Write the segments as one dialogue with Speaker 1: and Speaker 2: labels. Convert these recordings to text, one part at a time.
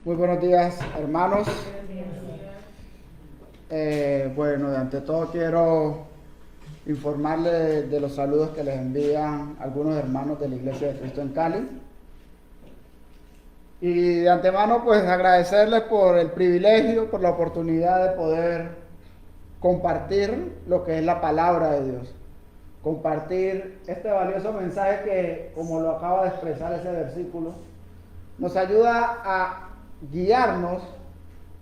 Speaker 1: Muy buenos días, hermanos. Bueno, ante todo quiero informarles de los saludos que les envían algunos hermanos de la Iglesia de Cristo en Cali. Y de antemano, pues agradecerles por el privilegio, por la oportunidad de poder compartir lo que es la palabra de Dios. Compartir este valioso mensaje que, como lo acaba de expresar ese versículo, nos ayuda a guiarnos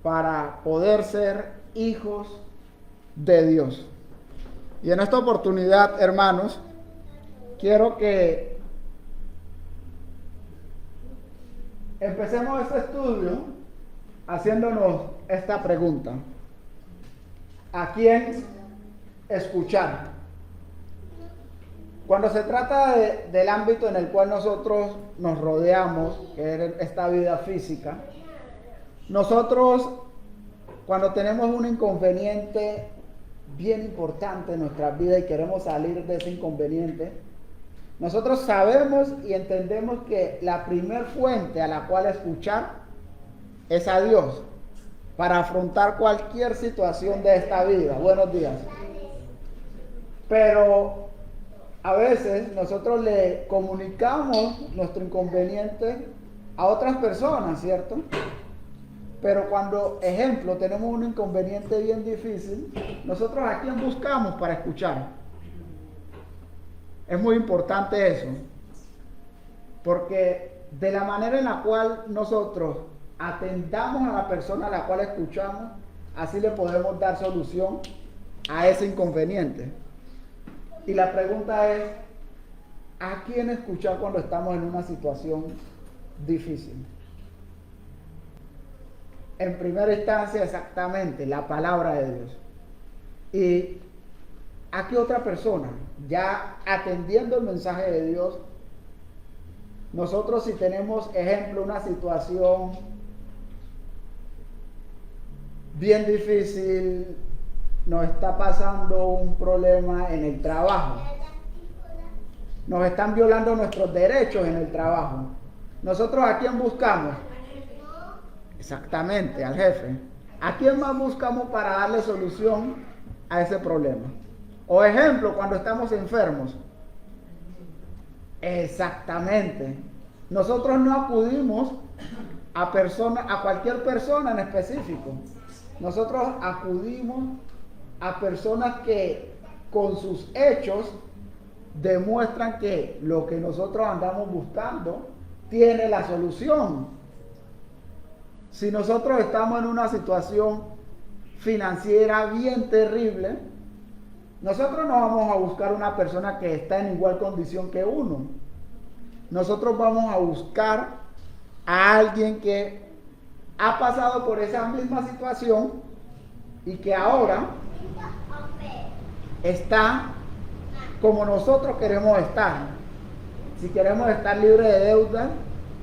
Speaker 1: para poder ser hijos de Dios. Y en esta oportunidad, hermanos, quiero que empecemos este estudio haciéndonos esta pregunta: ¿a quién escuchar? Cuando se trata del ámbito en el cual nosotros nos rodeamos, que es esta vida física, nosotros, cuando tenemos un inconveniente bien importante en nuestra vida y queremos salir de ese inconveniente, nosotros sabemos y entendemos que la primer fuente a la cual escuchar es a Dios para afrontar cualquier situación de esta vida. Buenos días. Pero a veces nosotros le comunicamos nuestro inconveniente a otras personas, ¿cierto? Pero cuando, ejemplo, tenemos un inconveniente bien difícil, nosotros ¿a quién buscamos para escuchar? Es muy importante eso, porque de la manera en la cual nosotros atendamos a la persona a la cual escuchamos, así le podemos dar solución a ese inconveniente. Y la pregunta es, ¿a quién escuchar cuando estamos en una situación difícil? En primera instancia, exactamente, la palabra de Dios. ¿Y a qué otra persona? Ya atendiendo el mensaje de Dios, nosotros si tenemos, ejemplo, una situación bien difícil, nos está pasando un problema en el trabajo, nos están violando nuestros derechos en el trabajo, ¿nosotros a quién buscamos? Exactamente, al jefe. ¿A quién más buscamos para darle solución a ese problema? O ejemplo, cuando estamos enfermos. Exactamente. Nosotros no acudimos a cualquier persona en específico. Nosotros acudimos a personas que con sus hechos demuestran que lo que nosotros andamos buscando tiene la solución. Si nosotros estamos en una situación financiera bien terrible, nosotros no vamos a buscar una persona que está en igual condición que uno. Nosotros vamos a buscar a alguien que ha pasado por esa misma situación y que ahora está como nosotros queremos estar. Si queremos estar libres de deuda,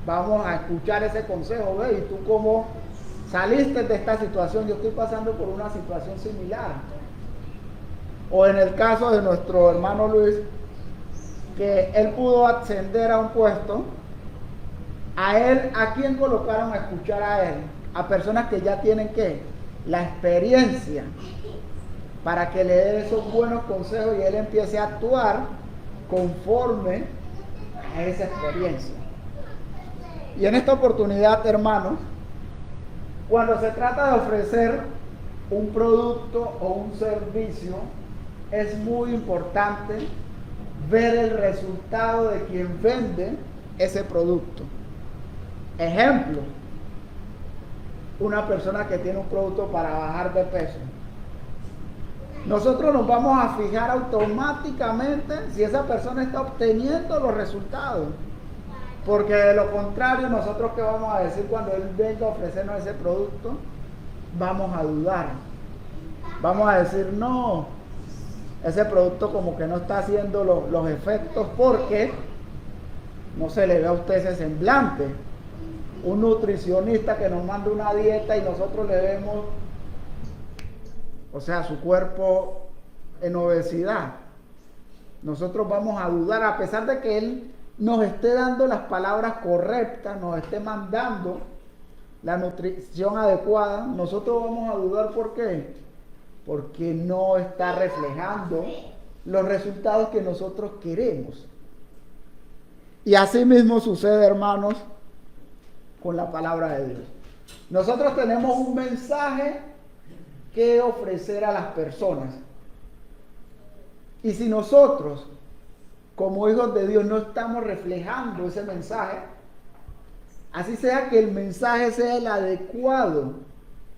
Speaker 1: vamos a escuchar ese consejo. ¿Ve? ¿Y tú cómo saliste de esta situación? Yo estoy pasando por una situación similar. O en el caso de nuestro hermano Luis, que él pudo ascender a un puesto, a él, ¿a quién colocaron a escuchar a él? A personas que ya tienen ¿qué? La experiencia, para que le den esos buenos consejos y él empiece a actuar conforme a esa experiencia. Y en esta oportunidad, hermanos, cuando se trata de ofrecer un producto o un servicio, es muy importante ver el resultado de quien vende ese producto. Ejemplo, una persona que tiene un producto para bajar de peso. Nosotros nos vamos a fijar automáticamente si esa persona está obteniendo los resultados. Porque de lo contrario, nosotros ¿qué vamos a decir cuando él venga a ofrecernos ese producto? Vamos a dudar. Vamos a decir, no, ese producto como que no está haciendo los efectos porque no se le ve a usted ese semblante. Un nutricionista que nos manda una dieta y nosotros le vemos, o sea, su cuerpo en obesidad. Nosotros vamos a dudar a pesar de que él nos esté dando las palabras correctas, nos esté mandando la nutrición adecuada, nosotros vamos a dudar. ¿Por qué? Porque no está reflejando los resultados que nosotros queremos. Y así mismo sucede, hermanos, con la palabra de Dios. Nosotros tenemos un mensaje que ofrecer a las personas. Y si nosotros, como hijos de Dios, no estamos reflejando ese mensaje, así sea que el mensaje sea el adecuado,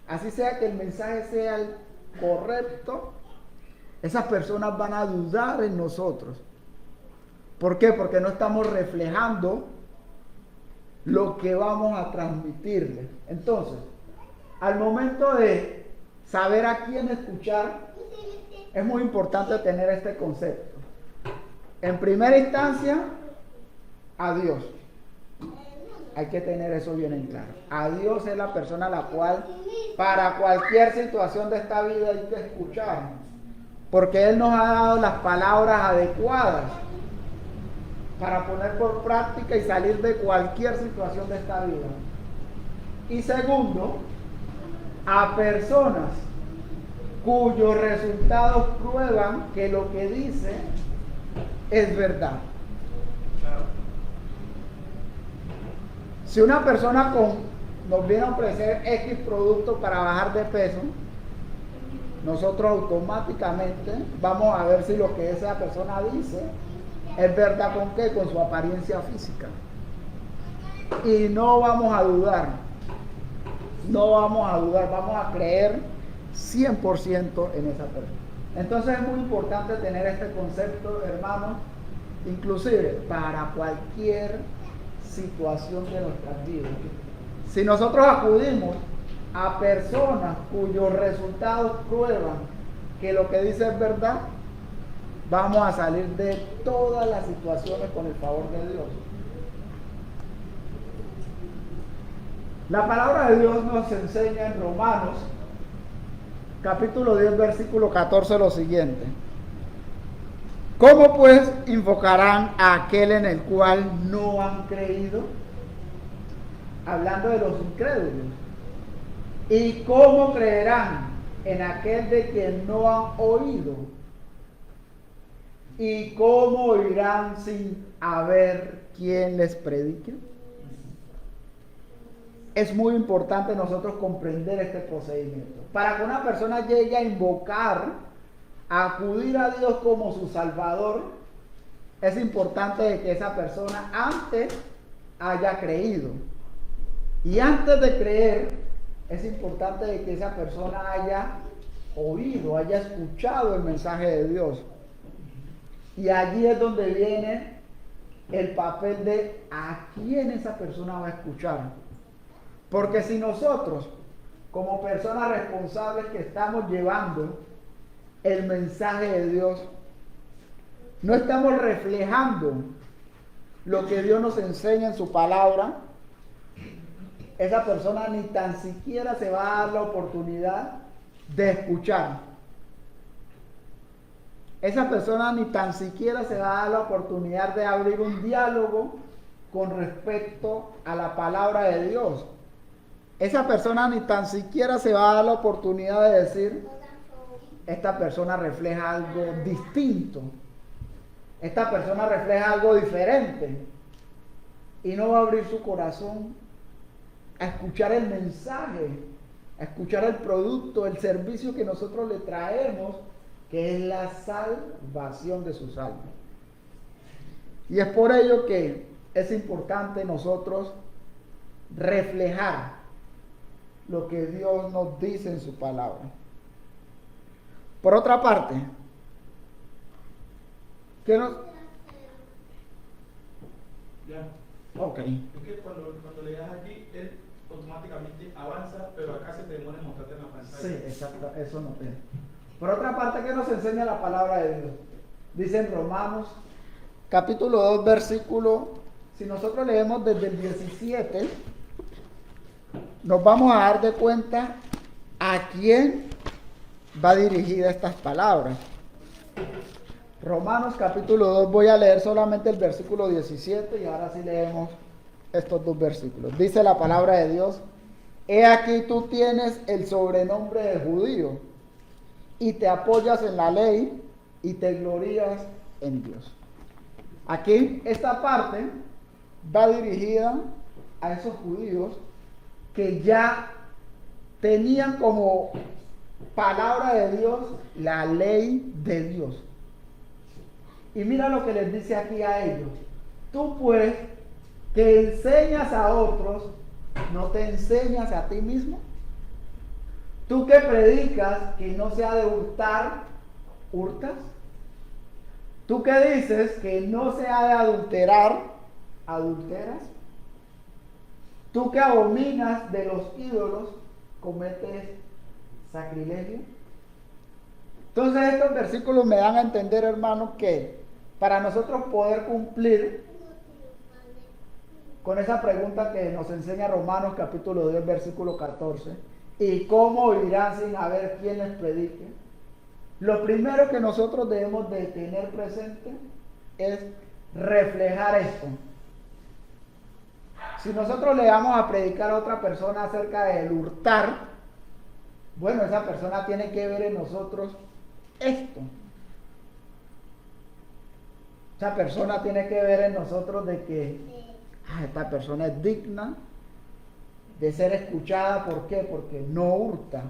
Speaker 1: así sea que el mensaje sea el correcto, esas personas van a dudar en nosotros. ¿Por qué? Porque no estamos reflejando lo que vamos a transmitirles. Entonces, al momento de saber a quién escuchar, es muy importante tener este concepto. En primera instancia, a Dios. Hay que tener eso bien en claro. A Dios es la persona a la cual, para cualquier situación de esta vida, hay que escuchar. Porque Él nos ha dado las palabras adecuadas para poner por práctica y salir de cualquier situación de esta vida. Y segundo, a personas cuyos resultados prueban que lo que dice es verdad. Si una persona nos viene a ofrecer X producto para bajar de peso, nosotros automáticamente vamos a ver si lo que esa persona dice es verdad. ¿Con qué? Con su apariencia física. Y no vamos a dudar. No vamos a dudar, vamos a creer 100% en esa persona. Entonces es muy importante tener este concepto, hermanos, inclusive para cualquier situación de nuestras vidas. Si nosotros acudimos a personas cuyos resultados prueban que lo que dice es verdad, vamos a salir de todas las situaciones con el favor de Dios. La palabra de Dios nos enseña en Romanos, capítulo 10, versículo 14, lo siguiente. ¿Cómo pues invocarán a aquel en el cual no han creído? Hablando de los incrédulos. ¿Y cómo creerán en aquel de quien no han oído? ¿Y cómo oirán sin haber quien les predique? Es muy importante nosotros comprender este procedimiento. Para que una persona llegue a invocar, a acudir a Dios como su Salvador, es importante de que esa persona antes haya creído. Y antes de creer, es importante de que esa persona haya oído, haya escuchado el mensaje de Dios. Y allí es donde viene el papel de a quién esa persona va a escuchar. Porque si nosotros, como personas responsables que estamos llevando el mensaje de Dios, no estamos reflejando lo que Dios nos enseña en su palabra, esa persona ni tan siquiera se va a dar la oportunidad de escuchar. Esa persona ni tan siquiera se va a dar la oportunidad de abrir un diálogo con respecto a la palabra de Dios. Esa persona ni tan siquiera se va a dar la oportunidad de decir, esta persona refleja algo distinto, esta persona refleja algo diferente, y no va a abrir su corazón a escuchar el mensaje, a escuchar el producto, el servicio que nosotros le traemos, que es la salvación de sus almas. Y es por ello que es importante nosotros reflejar lo que Dios nos dice en su palabra. Por otra parte, ¿qué nos...? Ya. Ok.
Speaker 2: Es que cuando le das aquí, él automáticamente avanza, pero acá se te demora en mostrarte en la pantalla.
Speaker 1: Sí, exacto, eso no es. Por otra parte, ¿qué nos enseña la palabra de Dios? Dice en Romanos, capítulo 2, versículo, si nosotros leemos desde el 17, nos vamos a dar de cuenta a quién va dirigida estas palabras. Romanos capítulo 2, voy a leer solamente el versículo 17 y ahora sí leemos estos dos versículos. Dice la palabra de Dios, he aquí tú tienes el sobrenombre de judío y te apoyas en la ley y te glorías en Dios. Aquí esta parte va dirigida a esos judíos que ya tenían como palabra de Dios la ley de Dios. Y mira lo que les dice aquí a ellos. Tú pues, que enseñas a otros, ¿no te enseñas a ti mismo? Tú que predicas que no se ha de hurtar, ¿hurtas? Tú que dices que no se ha de adulterar, ¿adulteras? Tú que abominas de los ídolos, ¿cometes sacrilegio? Entonces estos versículos me dan a entender, hermanos, que para nosotros poder cumplir con esa pregunta que nos enseña Romanos capítulo 10, versículo 14, ¿y cómo oirán sin haber quien les predique? Lo primero que nosotros debemos de tener presente es reflejar esto. Si nosotros le vamos a predicar a otra persona acerca del hurtar, bueno, esa persona tiene que ver en nosotros esto. Esa persona tiene que ver en nosotros de que esta persona es digna de ser escuchada. ¿Por qué? Porque no hurta.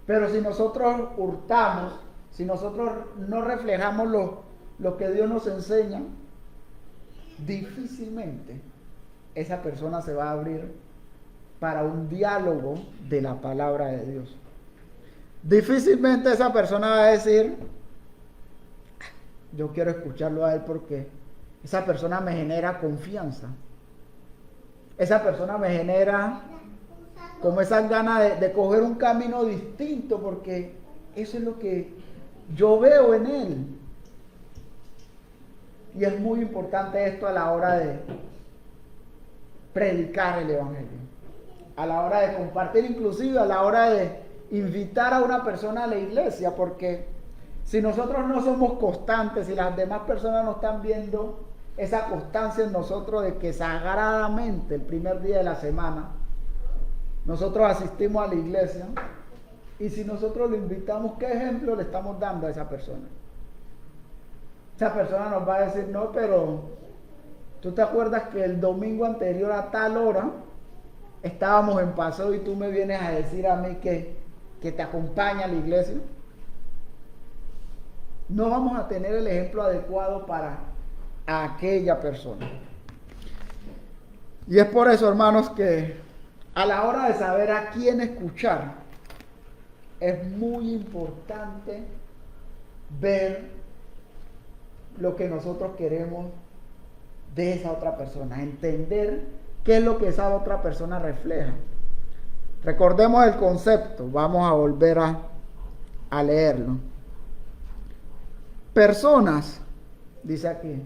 Speaker 1: Pero si nosotros hurtamos, si nosotros no reflejamos lo que Dios nos enseña, difícilmente esa persona se va a abrir para un diálogo de la palabra de Dios. Difícilmente esa persona va a decir, yo quiero escucharlo a él porque esa persona me genera confianza. Esa persona me genera como esas ganas de coger un camino distinto, porque eso es lo que yo veo en él. Y es muy importante esto a la hora de predicar el evangelio, a la hora de compartir, inclusive a la hora de invitar a una persona a la iglesia, porque si nosotros no somos constantes, si las demás personas no están viendo esa constancia en nosotros de que sagradamente el primer día de la semana nosotros asistimos a la iglesia, y si nosotros lo invitamos, ¿qué ejemplo le estamos dando a esa persona? Esa persona nos va a decir, no, pero ¿tú te acuerdas que el domingo anterior a tal hora estábamos en paseo y tú me vienes a decir a mí que te acompaña a la iglesia? No vamos a tener el ejemplo adecuado para aquella persona. Y es por eso, hermanos, que a la hora de saber a quién escuchar, es muy importante ver lo que nosotros queremos de esa otra persona, entender qué es lo que esa otra persona refleja. Recordemos el concepto, vamos a volver a leerlo. Personas, dice aquí,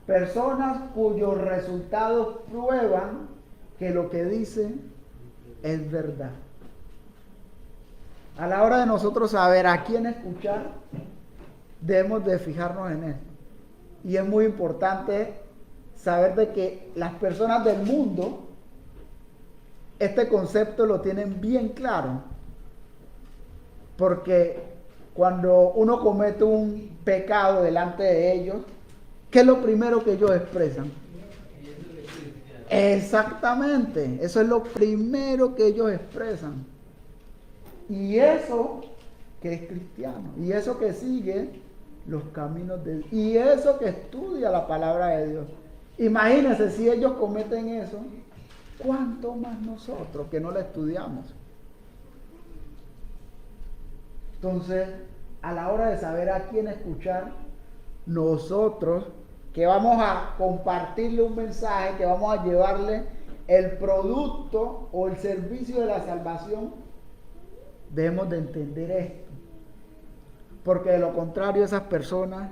Speaker 1: personas cuyos resultados prueban que lo que dicen es verdad. A la hora de nosotros saber a quién escuchar, debemos de fijarnos en él. Y es muy importante saber de que las personas del mundo este concepto lo tienen bien claro, porque cuando uno comete un pecado delante de ellos, ¿qué es lo primero que ellos expresan? Exactamente, eso es lo primero que ellos expresan. Y eso que es cristiano, y eso que sigue los caminos de Dios, y eso que estudia la palabra de Dios. Imagínense si ellos cometen eso, ¿cuánto más nosotros que no la estudiamos? Entonces, a la hora de saber a quién escuchar, nosotros que vamos a compartirle un mensaje, que vamos a llevarle el producto o el servicio de la salvación, debemos de entender esto, porque de lo contrario esas personas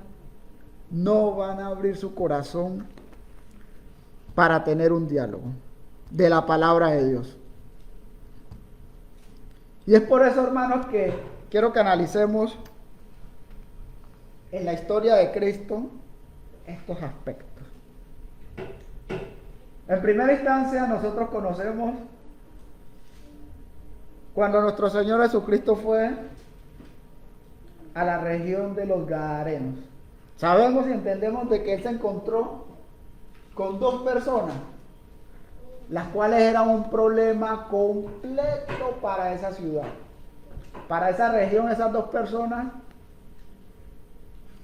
Speaker 1: no van a abrir su corazón para tener un diálogo de la palabra de Dios. Y es por eso, hermanos, que quiero que analicemos en la historia de Cristo estos aspectos. En primera instancia, nosotros conocemos cuando nuestro Señor Jesucristo fue a la región de los Gadarenos. Sabemos y entendemos de que Él se encontró con dos personas, las cuales eran un problema completo para esa ciudad. Para esa región, esas dos personas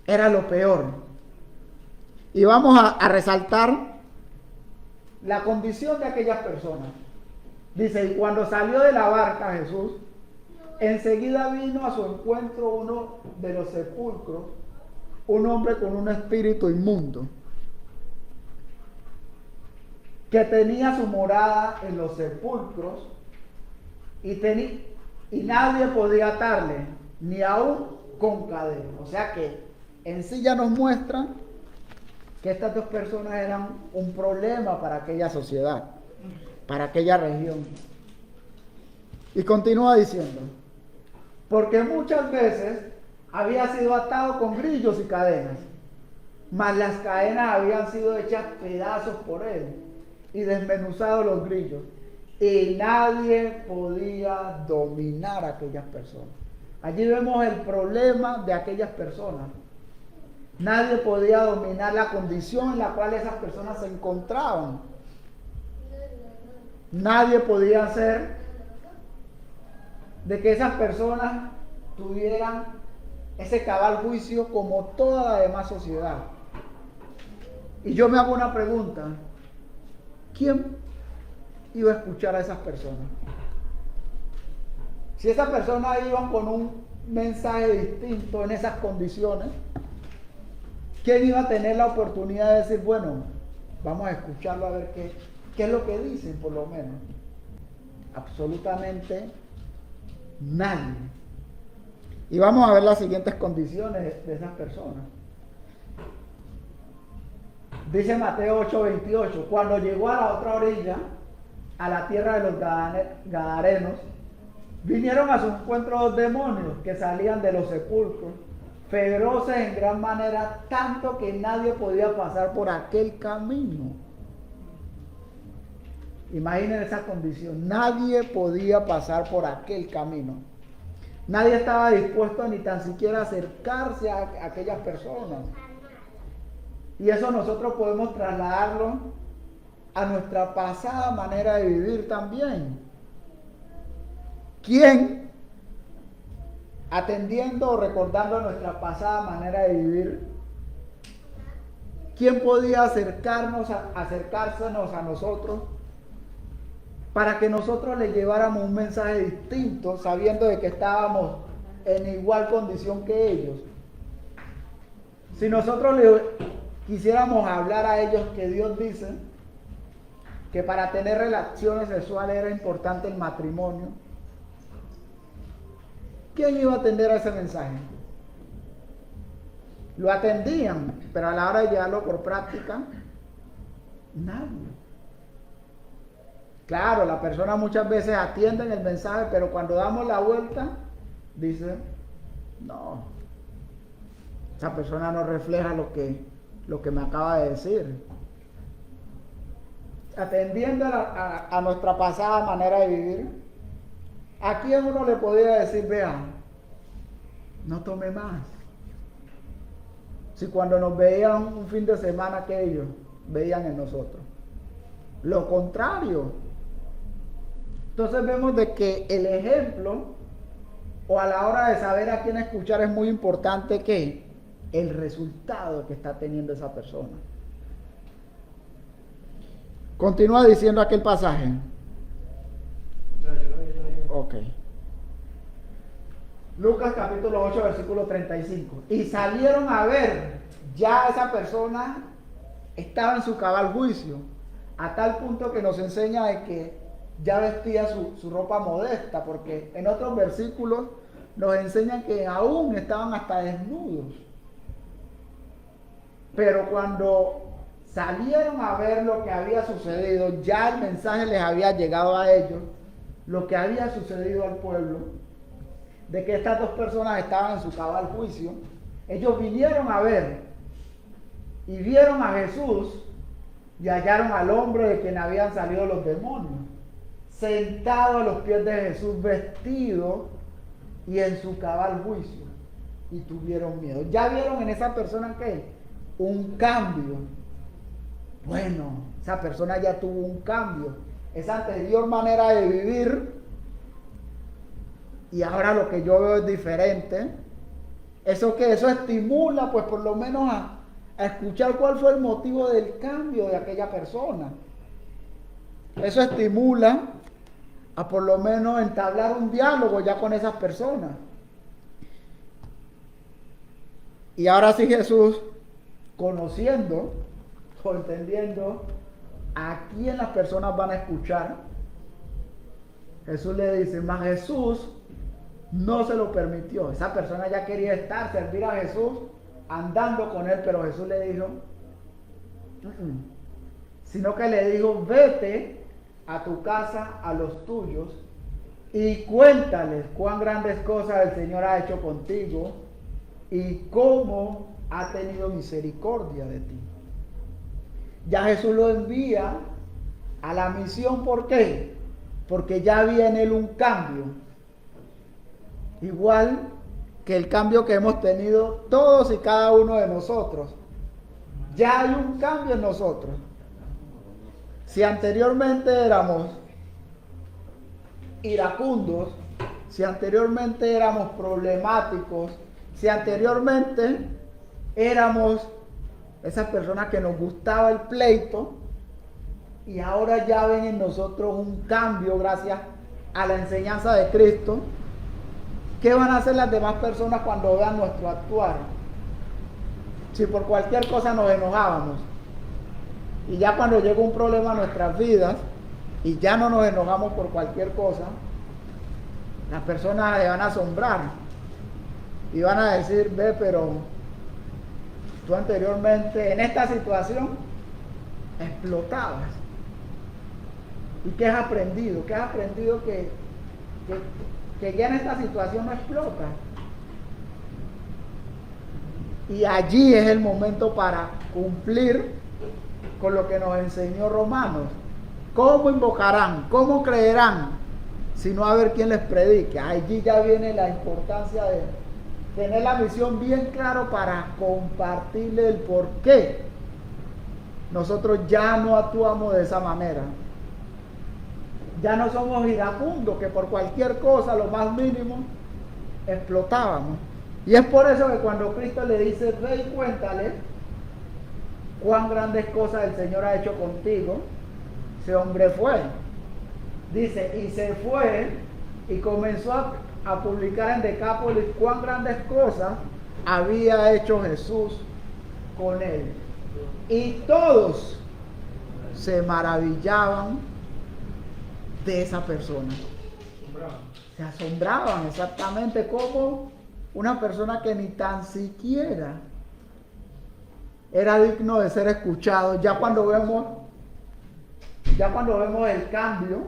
Speaker 1: era lo peor. Y vamos a resaltar la condición de aquellas personas. Dice, y cuando salió de la barca Jesús, enseguida vino a su encuentro uno de los sepulcros, un hombre con un espíritu inmundo, que tenía su morada en los sepulcros, y nadie podía atarle, ni aún con cadena. O sea que en sí ya nos muestra que estas dos personas eran un problema para aquella sociedad, para aquella región. Y continúa diciendo, porque muchas veces había sido atado con grillos y cadenas, mas las cadenas habían sido hechas pedazos por él y desmenuzados los grillos, y nadie podía dominar a aquellas personas. Allí vemos el problema de aquellas personas. Nadie podía dominar la condición en la cual esas personas se encontraban. Nadie podía hacer de que esas personas tuvieran ese cabal juicio como toda la demás sociedad. Y yo me hago una pregunta: ¿quién iba a escuchar a esas personas? Si esas personas iban con un mensaje distinto en esas condiciones, ¿quién iba a tener la oportunidad de decir, bueno, vamos a escucharlo a ver qué es lo que dicen, por lo menos? Absolutamente nadie. Y vamos a ver las siguientes condiciones de esas personas. Dice Mateo 8:28, cuando llegó a la otra orilla, a la tierra de los Gadarenos, vinieron a su encuentro dos demonios que salían de los sepulcros, feroces en gran manera, tanto que nadie podía pasar por aquel camino. Imaginen esa condición, nadie podía pasar por aquel camino. Nadie estaba dispuesto ni tan siquiera a acercarse a aquellas personas. Y eso nosotros podemos trasladarlo a nuestra pasada manera de vivir también. ¿Quién, atendiendo o recordando nuestra pasada manera de vivir, quién podía acercársenos a nosotros para que nosotros le lleváramos un mensaje distinto, sabiendo de que estábamos en igual condición que ellos? Si nosotros le quisiéramos hablar a ellos que Dios dice que para tener relaciones sexuales era importante el matrimonio, ¿quién iba a atender a ese mensaje? Lo atendían, pero a la hora de llevarlo por práctica, nadie. Claro, la persona muchas veces atiende el mensaje, pero cuando damos la vuelta, dice, no, esa persona no refleja lo que me acaba de decir. Atendiendo a nuestra pasada manera de vivir, ¿a quién uno le podría decir, vean, no tome más? Si cuando nos veían un fin de semana, que ellos veían en nosotros lo contrario. Entonces vemos de que el ejemplo, o a la hora de saber a quién escuchar, es muy importante que el resultado que está teniendo esa persona. Continúa diciendo aquel pasaje. Ok. Lucas capítulo 8, versículo 35. Y salieron a ver, ya esa persona estaba en su cabal juicio, a tal punto que nos enseña de que ya vestía su ropa modesta, porque en otros versículos nos enseñan que aún estaban hasta desnudos. Pero cuando salieron a ver lo que había sucedido, ya el mensaje les había llegado a ellos, lo que había sucedido al pueblo, de que estas dos personas estaban en su cabal juicio. Ellos vinieron a ver y vieron a Jesús y hallaron al hombre de quien habían salido los demonios, sentado a los pies de Jesús, vestido y en su cabal juicio, y tuvieron miedo. ¿Ya vieron en esa persona qué? Un cambio. Bueno, esa persona ya tuvo un cambio. Esa anterior manera de vivir, y ahora lo que yo veo es diferente. Eso estimula, pues por lo menos a escuchar cuál fue el motivo del cambio de aquella persona. Eso estimula a por lo menos entablar un diálogo ya con esas personas. Y ahora sí Jesús, conociendo o entendiendo a quién las personas van a escuchar, Jesús le dice, mas Jesús no se lo permitió. Esa persona ya quería servir a Jesús, andando con él, pero Jesús le dijo, sino que le dijo, vete a tu casa, a los tuyos, y cuéntales cuán grandes cosas el Señor ha hecho contigo y cómo ha tenido misericordia de ti. Ya Jesús lo envía a la misión. ¿Por qué? Porque ya había en él un cambio, igual que el cambio que hemos tenido todos y cada uno de nosotros. Ya hay un cambio en nosotros. Si anteriormente éramos iracundos, si anteriormente éramos problemáticos, si anteriormente éramos esas personas que nos gustaba el pleito, y ahora ya ven en nosotros un cambio gracias a la enseñanza de Cristo, ¿qué van a hacer las demás personas cuando vean nuestro actuar? Si por cualquier cosa nos enojábamos, y ya cuando llega un problema a nuestras vidas y ya no nos enojamos por cualquier cosa, las personas se van a asombrar y van a decir, ve, pero tú anteriormente en esta situación explotabas. ¿Y qué has aprendido? ¿Qué has aprendido que ya en esta situación no explota? Y allí es el momento para cumplir con lo que nos enseñó Romanos. ¿Cómo invocarán? ¿Cómo creerán? Si no, a ver quién les predique. Allí ya viene la importancia de tener la misión bien claro para compartirle el por qué nosotros ya no actuamos de esa manera. Ya no somos iracundos que por cualquier cosa, lo más mínimo, explotábamos. Y es por eso que cuando Cristo le dice, ve y cuéntale cuán grandes cosas el Señor ha hecho contigo, ese hombre fue. Dice, y se fue y comenzó a publicar en Decápolis cuán grandes cosas había hecho Jesús con él. Y todos se maravillaban de esa persona. Se asombraban exactamente como una persona que ni tan siquiera era digno de ser escuchado. Ya cuando vemos el cambio,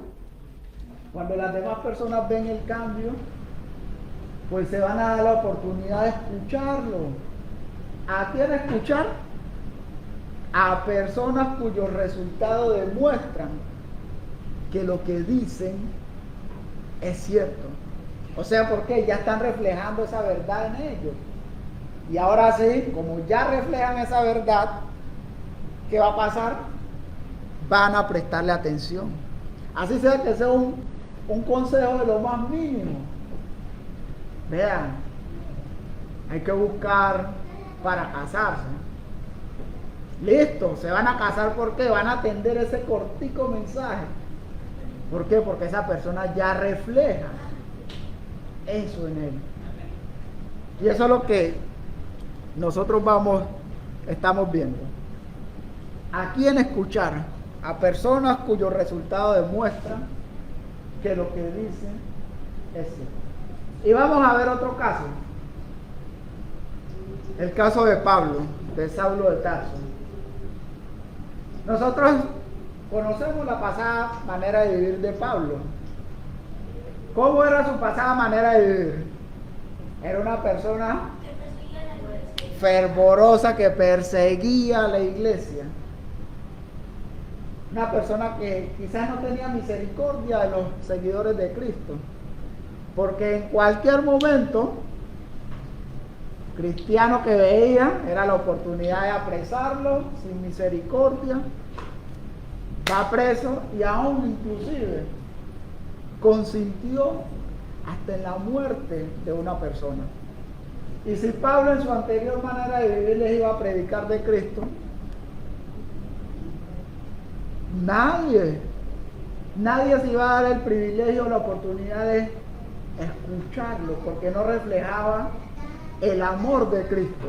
Speaker 1: cuando las demás personas ven el cambio, pues se van a dar la oportunidad de escucharlo. ¿A quién escuchar? A personas cuyos resultados demuestran que lo que dicen es cierto. O sea, porque ya están reflejando esa verdad en ellos. Y ahora sí, como ya reflejan esa verdad, ¿qué va a pasar? Van a prestarle atención. Así sea que sea un consejo de lo más mínimo. Vean, hay que buscar para casarse. Listo, se van a casar porque van a atender ese cortico mensaje. ¿Por qué? Porque esa persona ya refleja eso en él. Y eso es lo que nosotros estamos viendo. ¿A quién escuchar? A personas cuyos resultados demuestran que lo que dicen es cierto. Y vamos a ver otro caso. El caso de Pablo, de Saulo de Tarso. Nosotros conocemos la pasada manera de vivir de Pablo. ¿Cómo era su pasada manera de vivir? Era una persona fervorosa que perseguía a la iglesia. una persona que quizás no tenía misericordia de los seguidores de Cristo, porque en cualquier momento, cristiano que veía, era la oportunidad de apresarlo sin misericordia, va preso y aún inclusive consintió hasta en la muerte de una persona. Y si Pablo en su anterior manera de vivir les iba a predicar de Cristo, nadie se iba a dar el privilegio o la oportunidad de escucharlo, porque no reflejaba el amor de Cristo.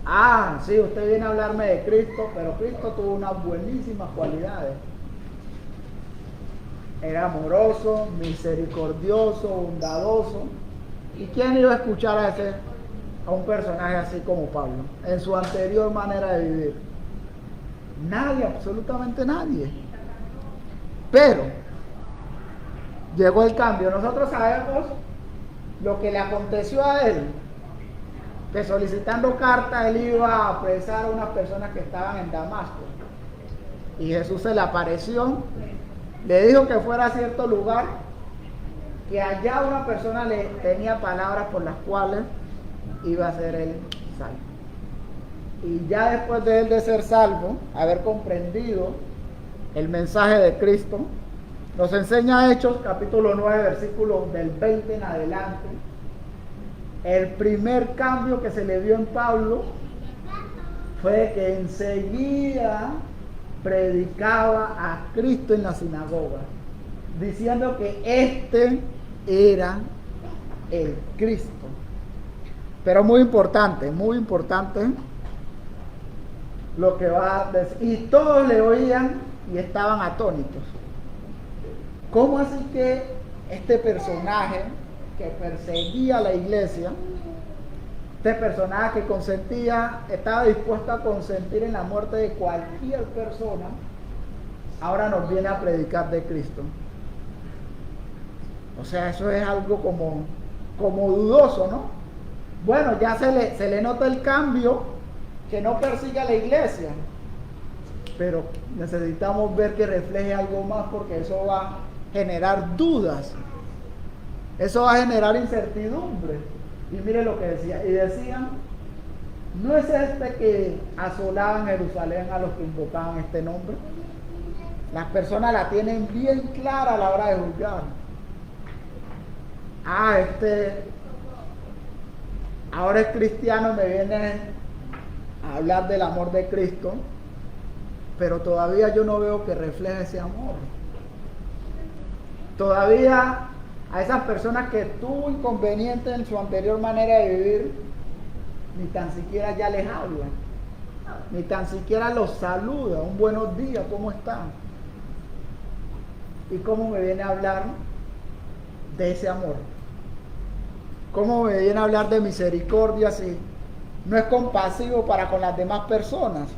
Speaker 1: Ah, sí, usted viene a hablarme de Cristo, pero Cristo tuvo unas buenísimas cualidades. Era amoroso, misericordioso, bondadoso. ¿Y quién iba a escuchar a un personaje así como Pablo en su anterior manera de vivir? Nadie, absolutamente nadie. Pero llegó el cambio. Nosotros sabemos lo que le aconteció a él, que solicitando carta él iba a apresar a unas personas que estaban en Damasco. Y Jesús se le apareció, le dijo que fuera a cierto lugar, que allá una persona le tenía palabras por las cuales iba a ser él salvo. Y ya después de él de ser salvo, haber comprendido el mensaje de Cristo, nos enseña Hechos capítulo 9, versículo del 20 en adelante. El primer cambio que se le vio en Pablo fue que enseguida predicaba a Cristo en la sinagoga, diciendo que este era el Cristo. Pero muy importante lo que va a decir. Y todos le oían y estaban atónitos. ¿Cómo así que este personaje que perseguía a la iglesia, este personaje que estaba dispuesto a consentir en la muerte de cualquier persona, ahora nos viene a predicar de Cristo? O sea, eso es algo como dudoso, ¿no? Bueno, ya se le nota el cambio, que no persigue a la iglesia, pero necesitamos ver que refleje algo más, porque eso va a generar dudas, eso va a generar incertidumbre. Y mire lo que decía, y decían: ¿no es este que asolaban Jerusalén a los que invocaban este nombre? Las personas la tienen bien clara a la hora de juzgar. Ahora es cristiano, me viene a hablar del amor de Cristo, pero todavía yo no veo que refleje ese amor. Todavía a esas personas que tuvo inconvenientes en su anterior manera de vivir, ni tan siquiera ya les habla, ni tan siquiera los saluda, un buenos días, ¿cómo están? ¿Y cómo me viene a hablar de ese amor? ¿Cómo me viene a hablar de misericordia si no es compasivo para con las demás personas?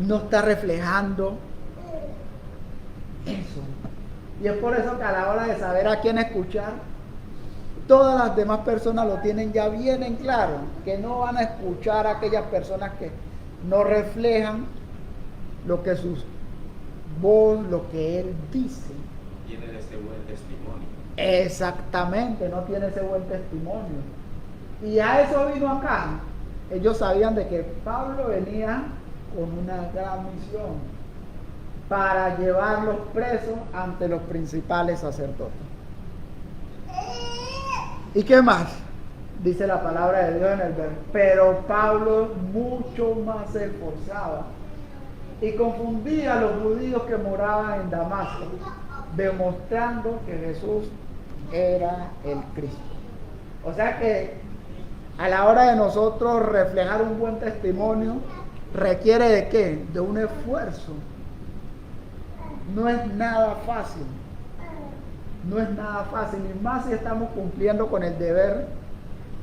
Speaker 1: No está reflejando eso. Y es por eso que a la hora de saber a quién escuchar, todas las demás personas lo tienen ya bien en claro, que no van a escuchar a aquellas personas que no reflejan lo que su voz, lo que él dice.
Speaker 3: Tienen ese buen testimonio.
Speaker 1: Exactamente, no tiene ese buen testimonio. Y a eso vino acá. Ellos sabían de que Pablo venía con una gran misión, para llevarlos presos ante los principales sacerdotes. ¿Y qué más? Dice la palabra de Dios en el verso: pero Pablo mucho más se esforzaba y confundía a los judíos que moraban en Damasco, demostrando que Jesús era el Cristo. O sea que a la hora de nosotros reflejar un buen testimonio, requiere ¿de qué? De un esfuerzo. No es nada fácil. No es nada fácil, y más si estamos cumpliendo con el deber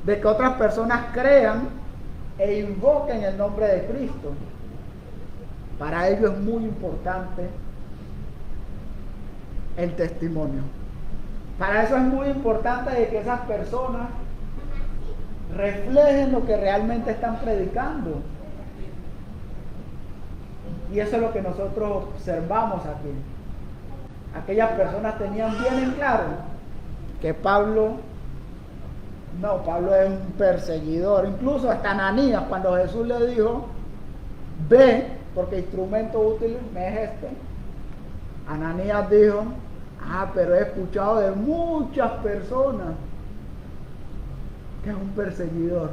Speaker 1: de que otras personas crean e invoquen el nombre de Cristo. Para ello es muy importante el testimonio. Para eso es muy importante de que esas personas reflejen lo que realmente están predicando. Y eso es lo que nosotros observamos aquí. Aquellas personas tenían bien en claro que Pablo es un perseguidor. Incluso hasta Ananías, cuando Jesús le dijo, ve, porque instrumento útil me es este. Ananías dijo, pero he escuchado de muchas personas que es un perseguidor.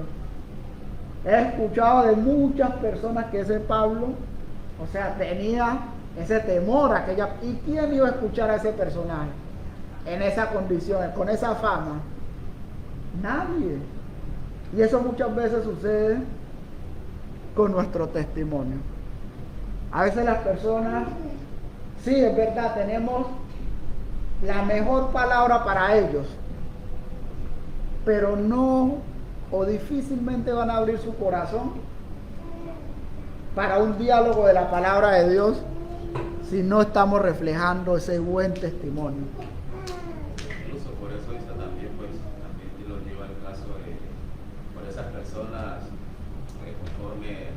Speaker 1: He escuchado de muchas personas que ese Pablo, o sea, tenía ese temor, ¿y quién iba a escuchar a ese personaje en esa condición, con esa fama? Nadie. Y eso muchas veces sucede con nuestro testimonio. A veces las personas, sí, es verdad, tenemos la mejor palabra para ellos, pero no, o difícilmente van a abrir su corazón para un diálogo de la palabra de Dios si no estamos reflejando ese buen testimonio.
Speaker 3: Incluso por eso hizo también, pues, también lo lleva el caso de, por esas personas, conforme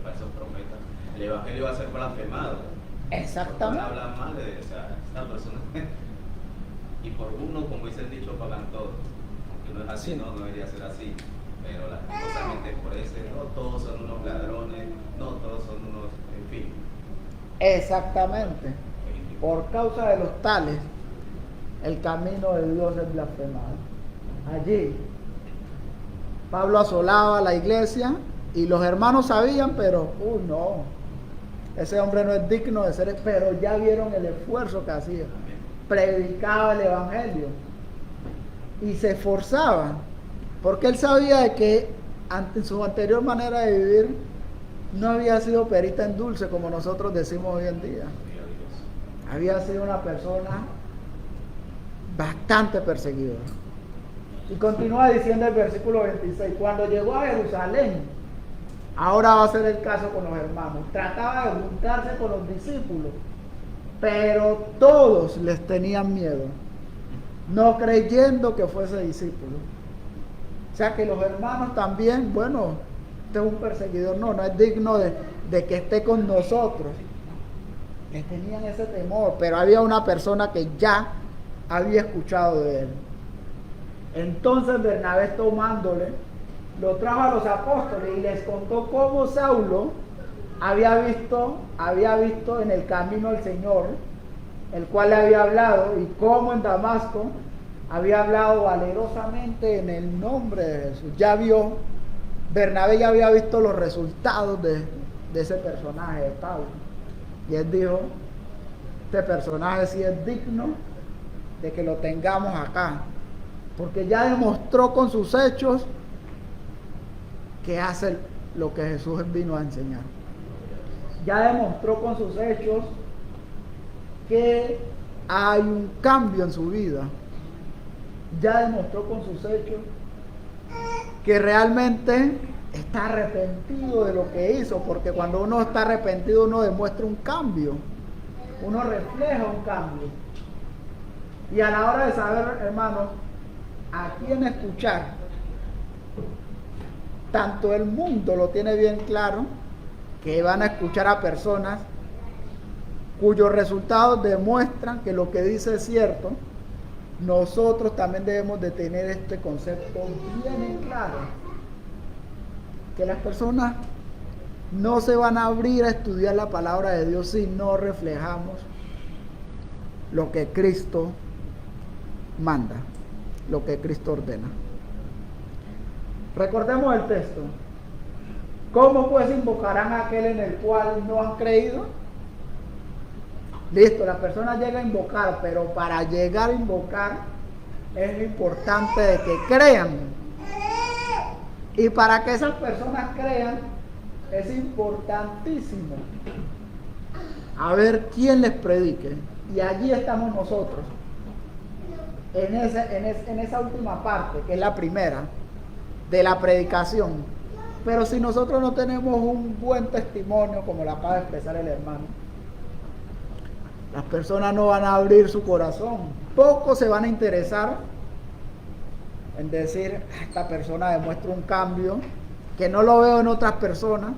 Speaker 3: falsos profetas, el evangelio va a ser blasfemado.
Speaker 1: Exactamente.
Speaker 3: Van a hablar mal de esta persona. Y por uno, como dice el dicho, pagan todo. Aunque no es así,
Speaker 1: Sí.
Speaker 3: no debería ser así. Pero lastimosamente por ese, no todos son unos ladrones, no todos son unos, en fin.
Speaker 1: Exactamente. Por causa de los tales, el camino de Dios es blasfemado. Allí, Pablo asolaba la iglesia y los hermanos sabían, pero, no, ese hombre no es digno de ser, pero ya vieron el esfuerzo que hacía. Predicaba el evangelio y se esforzaba, porque él sabía de que ante su anterior manera de vivir no había sido perita en dulce, como nosotros decimos hoy en día. Había sido una persona bastante perseguidora. Y continúa diciendo el versículo 26, cuando llegó a Jerusalén, ahora va a ser el caso con los hermanos, trataba de juntarse con los discípulos, pero todos les tenían miedo, no creyendo que fuese discípulo. O sea que los hermanos también, este es un perseguidor, no es digno de que esté con nosotros. Les tenían ese temor, pero había una persona que ya había escuchado de él. Entonces Bernabé, tomándole, lo trajo a los apóstoles y les contó cómo Saulo había visto en el camino al Señor, el cual le había hablado, y cómo en Damasco había hablado valerosamente en el nombre de Jesús. Bernabé ya había visto los resultados de ese personaje de Pablo. Y él dijo, este personaje sí es digno de que lo tengamos acá, porque ya demostró con sus hechos que hace lo que Jesús vino a enseñar. Ya demostró con sus hechos que hay un cambio en su vida. Ya demostró con sus hechos que realmente está arrepentido de lo que hizo, porque cuando uno está arrepentido uno demuestra un cambio, uno refleja un cambio. Y a la hora de saber, hermanos, a quién escuchar, tanto el mundo lo tiene bien claro, que van a escuchar a personas cuyos resultados demuestran que lo que dice es cierto. Nosotros también debemos de tener este concepto bien en claro, que las personas no se van a abrir a estudiar la palabra de Dios si no reflejamos lo que Cristo manda, lo que Cristo ordena. Recordemos el texto. ¿Cómo pues invocarán a aquel en el cual no han creído? Listo, la persona llega a invocar, pero para llegar a invocar es importante de que crean. Y para que esas personas crean es importantísimo a ver quién les predique. Y allí estamos nosotros, en esa última parte, que es la primera, de la predicación. Pero si nosotros no tenemos un buen testimonio, como lo acaba de expresar el hermano, las personas no van a abrir su corazón. Pocos se van a interesar en decir, esta persona demuestra un cambio que no lo veo en otras personas.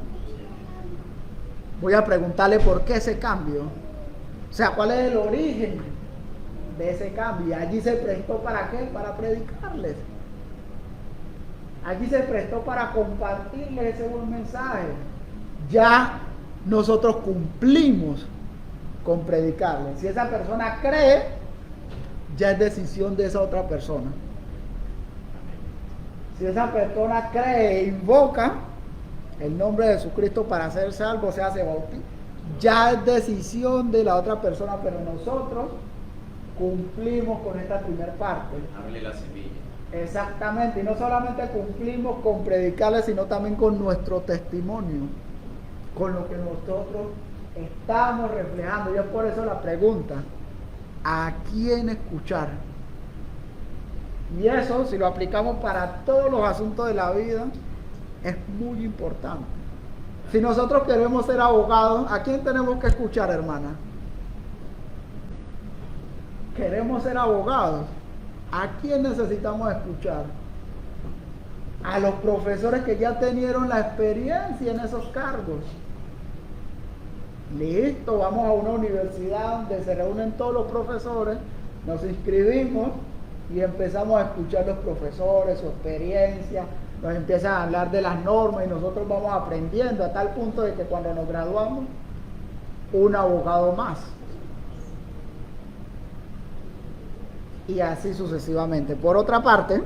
Speaker 1: voy a preguntarle por qué ese cambio. O sea, ¿cuál es el origen de ese cambio? Y allí se prestó ¿para qué? Para predicarles. Allí se prestó para compartirles ese buen mensaje. Ya nosotros cumplimos con predicarles. Si esa persona cree, ya es decisión de esa otra persona. Si esa persona cree e invoca el nombre de Jesucristo para ser salvo, se hace bautizo, ya es decisión de la otra persona, pero nosotros cumplimos con esta primera parte.
Speaker 3: Darle la semilla.
Speaker 1: Exactamente, y no solamente cumplimos con predicarles, sino también con nuestro testimonio, con lo que nosotros estamos reflejando. Y es por eso la pregunta, ¿a quién escuchar? Y eso, si lo aplicamos para todos los asuntos de la vida, es muy importante. Si nosotros queremos ser abogados, ¿a quién tenemos que escuchar, hermana? Queremos ser abogados. ¿A quién necesitamos escuchar? A los profesores que ya tenieron la experiencia en esos cargos. Listo, vamos a una universidad donde se reúnen todos los profesores, nos inscribimos y empezamos a escuchar los profesores, su experiencia, nos empiezan a hablar de las normas y nosotros vamos aprendiendo a tal punto de que cuando nos graduamos, un abogado más. Y así sucesivamente. Por otra parte,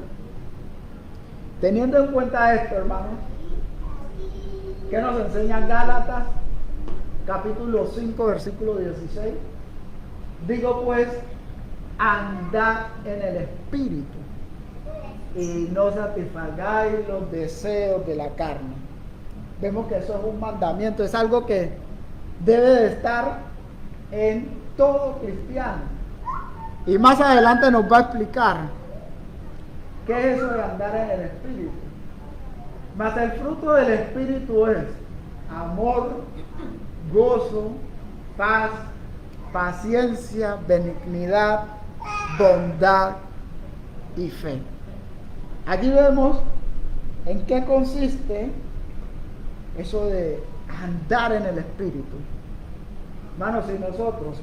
Speaker 1: teniendo en cuenta esto, hermanos, ¿qué nos enseña Gálatas, capítulo 5, versículo 16? Digo pues, andad en el Espíritu y no satisfagáis los deseos de la carne. Vemos que eso es un mandamiento, es algo que debe de estar en todo cristiano. Y más adelante nos va a explicar qué es eso de andar en el Espíritu. Mas el fruto del Espíritu es amor, gozo, paz, paciencia, benignidad, bondad y fe. Aquí vemos en qué consiste eso de andar en el Espíritu. Hermanos, si nosotros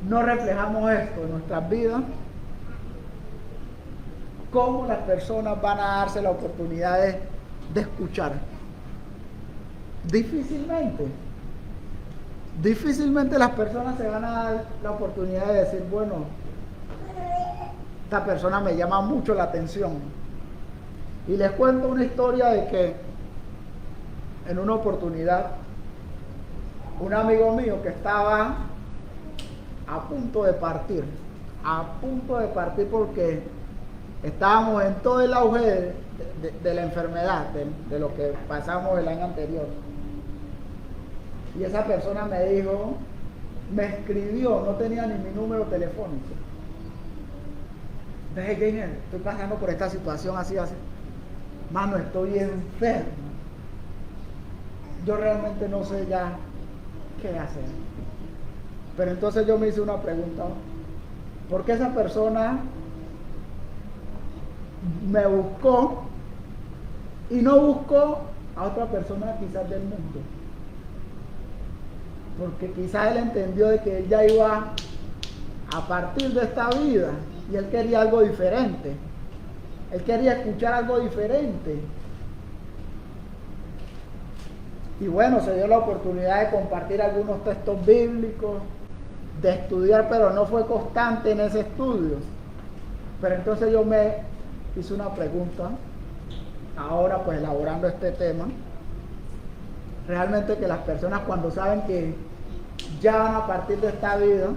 Speaker 1: no reflejamos esto en nuestras vidas, ¿cómo las personas van a darse la oportunidad de escuchar? Difícilmente las personas se van a dar la oportunidad de decir, bueno, esta persona me llama mucho la atención. Y les cuento una historia de que en una oportunidad un amigo mío que estaba a punto de partir porque estábamos en todo el auge de la enfermedad, de lo que pasamos el año anterior. Y esa persona me dijo, me escribió, no tenía ni mi número telefónico. Dije, Jainer, estoy pasando por esta situación así. Mano, estoy enfermo. Yo realmente no sé ya qué hacer. Pero entonces yo me hice una pregunta. ¿Por qué esa persona me buscó y no buscó a otra persona quizás del mundo? Porque quizás él entendió de que él ya iba a partir de esta vida y él quería algo diferente. Él quería escuchar algo diferente. Y bueno, se dio la oportunidad de compartir algunos textos bíblicos, de estudiar, pero no fue constante en ese estudio. Pero entonces yo me hice una pregunta, ahora pues elaborando este tema, realmente que las personas cuando saben que ya van a partir de esta vida,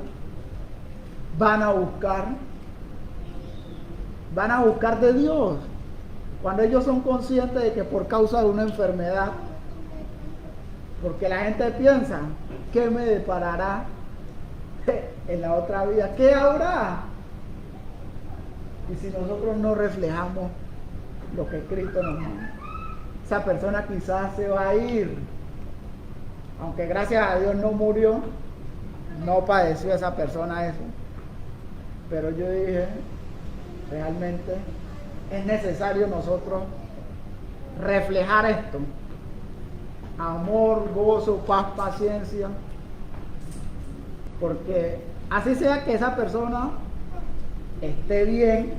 Speaker 1: van a buscar de Dios, cuando ellos son conscientes de que por causa de una enfermedad, porque la gente piensa, ¿qué me deparará en la otra vida? ¿Qué habrá? Y si nosotros no reflejamos lo que Cristo nos manda, esa persona quizás se va a ir, aunque gracias a Dios no murió, no padeció esa persona eso, pero yo dije, realmente es necesario nosotros reflejar esto amor, gozo, paz, paciencia. Porque así sea que esa persona esté bien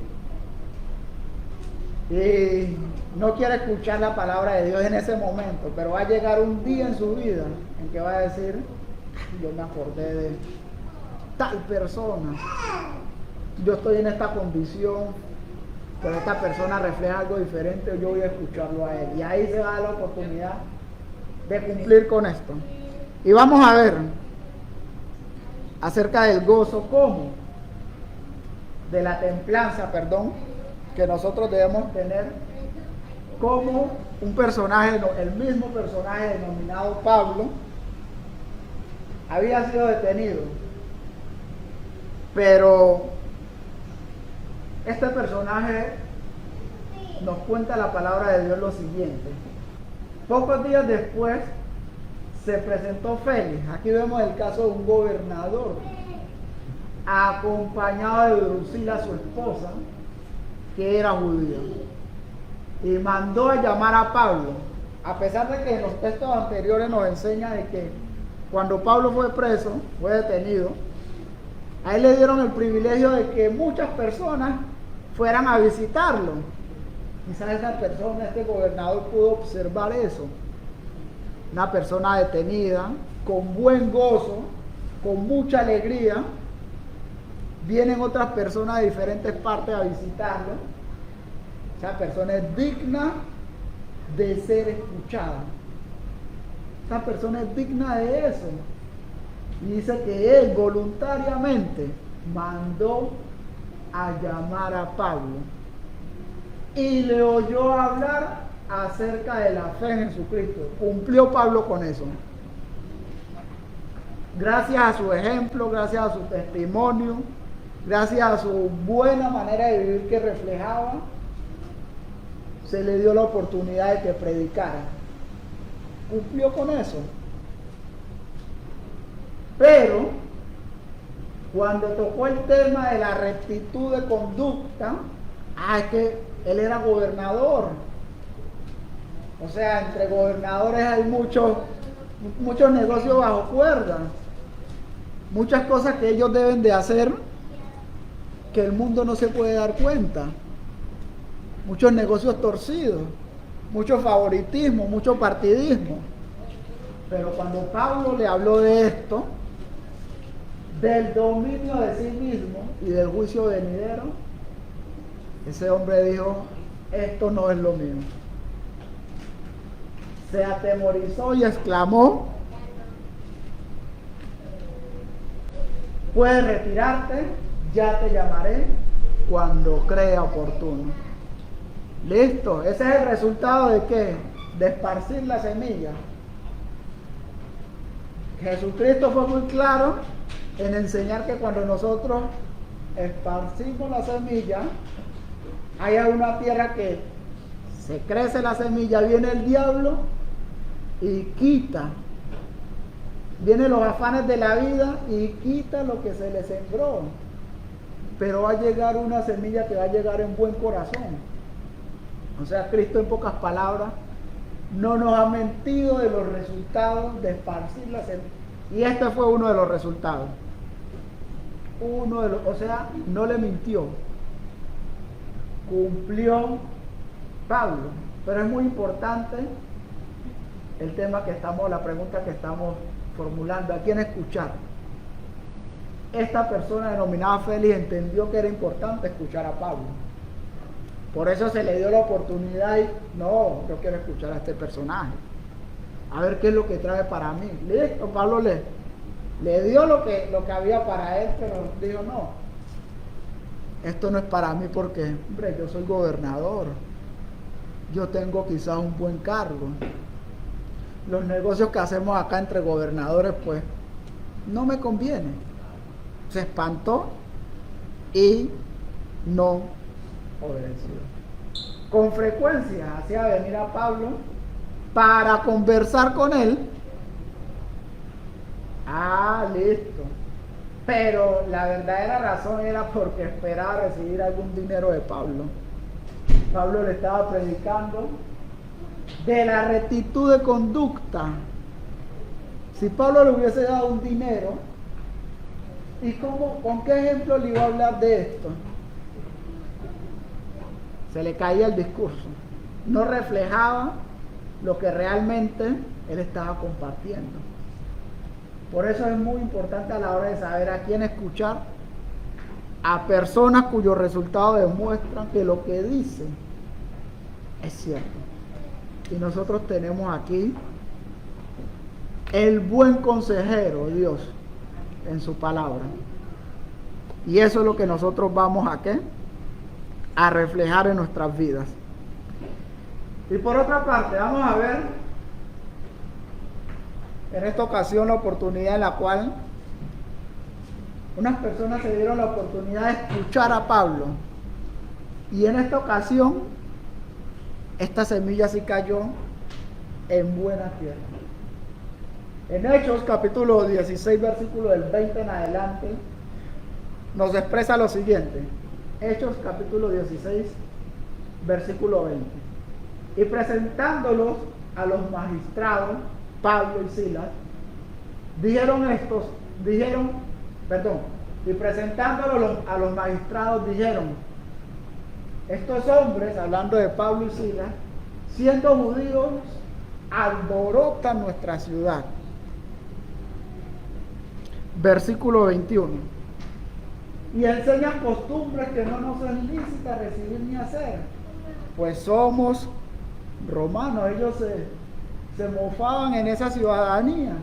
Speaker 1: y no quiere escuchar la palabra de Dios en ese momento, pero va a llegar un día en su vida en que va a decir, yo me acordé de tal persona, yo estoy en esta condición, pero esta persona refleja algo diferente, yo voy a escucharlo a él. Y ahí se va a dar la oportunidad de cumplir con esto. Y vamos a ver acerca del gozo, ¿cómo? De la templanza, perdón, que nosotros debemos tener, como un personaje, el mismo personaje denominado Pablo, había sido detenido, pero este personaje nos cuenta la palabra de Dios lo siguiente. Pocos días después se presentó Félix. Aquí vemos el caso de un gobernador acompañado de Drusila, su esposa, que era judía, y mandó a llamar a Pablo, a pesar de que en los textos anteriores nos enseña de que cuando Pablo fue preso, fue detenido, a él le dieron el privilegio de que muchas personas fueran a visitarlo. Quizás esa persona, este gobernador, pudo observar eso. Una persona detenida, con buen gozo, con mucha alegría. Vienen otras personas de diferentes partes a visitarlo. Esa persona es digna de ser escuchada. Esa persona es digna de eso. Y dice que él voluntariamente mandó a llamar a Pablo y le oyó hablar acerca de la fe en Jesucristo. Cumplió Pablo con eso. Gracias a su ejemplo, gracias a su testimonio, gracias a su buena manera de vivir que reflejaba, se le dio la oportunidad de que predicara. Cumplió con eso. Pero cuando tocó el tema de la rectitud de conducta, es que él era gobernador. O sea, entre gobernadores hay muchos negocios bajo cuerda. Muchas cosas que ellos deben de hacer que el mundo no se puede dar cuenta. Muchos negocios torcidos, mucho favoritismo, mucho partidismo. Pero cuando Pablo le habló de esto, del dominio de sí mismo y del juicio venidero, ese hombre dijo, esto no es lo mío. Se atemorizó y exclamó, puedes retirarte, ya te llamaré cuando crea oportuno. Listo, ese es el resultado de ¿qué? De esparcir la semilla. Jesucristo fue muy claro en enseñar que cuando nosotros esparcimos la semilla, hay una tierra que se crece la semilla, viene el diablo y quita. Vienen los afanes de la vida y quita lo que se le sembró. Pero va a llegar una semilla que va a llegar en buen corazón. O sea, Cristo en pocas palabras no nos ha mentido de los resultados de esparcir la semilla. Y este fue uno de los resultados. O sea, no le mintió. Cumplió Pablo. Pero es muy importante el tema que la pregunta que estamos formulando. ¿A quién escuchar? Esta persona denominada Félix entendió que era importante escuchar a Pablo. Por eso se le dio la oportunidad y no, yo quiero escuchar a este personaje. A ver qué es lo que trae para mí. Listo, Pablo le dio lo que había para él, pero dijo no. Esto no es para mí porque, hombre, yo soy gobernador. Yo tengo quizás un buen cargo. Los negocios que hacemos acá entre gobernadores, pues, no me conviene. Se espantó y no obedeció. Con frecuencia hacía venir a Pablo para conversar con él. Listo. Pero la verdadera razón era porque esperaba recibir algún dinero de Pablo. Pablo le estaba predicando de la rectitud de conducta. Si Pablo le hubiese dado un dinero, ¿y con qué ejemplo le iba a hablar de esto? Se le caía el discurso. No reflejaba lo que realmente él estaba compartiendo. Por eso es muy importante a la hora de saber a quién escuchar, a personas cuyos resultados demuestran que lo que dicen es cierto. Y nosotros tenemos aquí el buen consejero, Dios, en su palabra. Y eso es lo que nosotros vamos a ¿qué? A reflejar en nuestras vidas. Y por otra parte, vamos a ver en esta ocasión la oportunidad en la cual unas personas se dieron la oportunidad de escuchar a Pablo. Y en esta ocasión, esta semilla sí cayó en buena tierra. En Hechos capítulo 16, versículo del 20 en adelante, nos expresa lo siguiente. Hechos capítulo 16, versículo 20. Y presentándolos a los magistrados, Pablo y Silas, y presentándolos a los magistrados dijeron: estos hombres, hablando de Pablo y Silas, siendo judíos, alborotan nuestra ciudad. Versículo 21. Y enseñan costumbres que no nos es lícita recibir ni hacer, pues somos romanos. Ellos se mofaban en esa ciudadanía.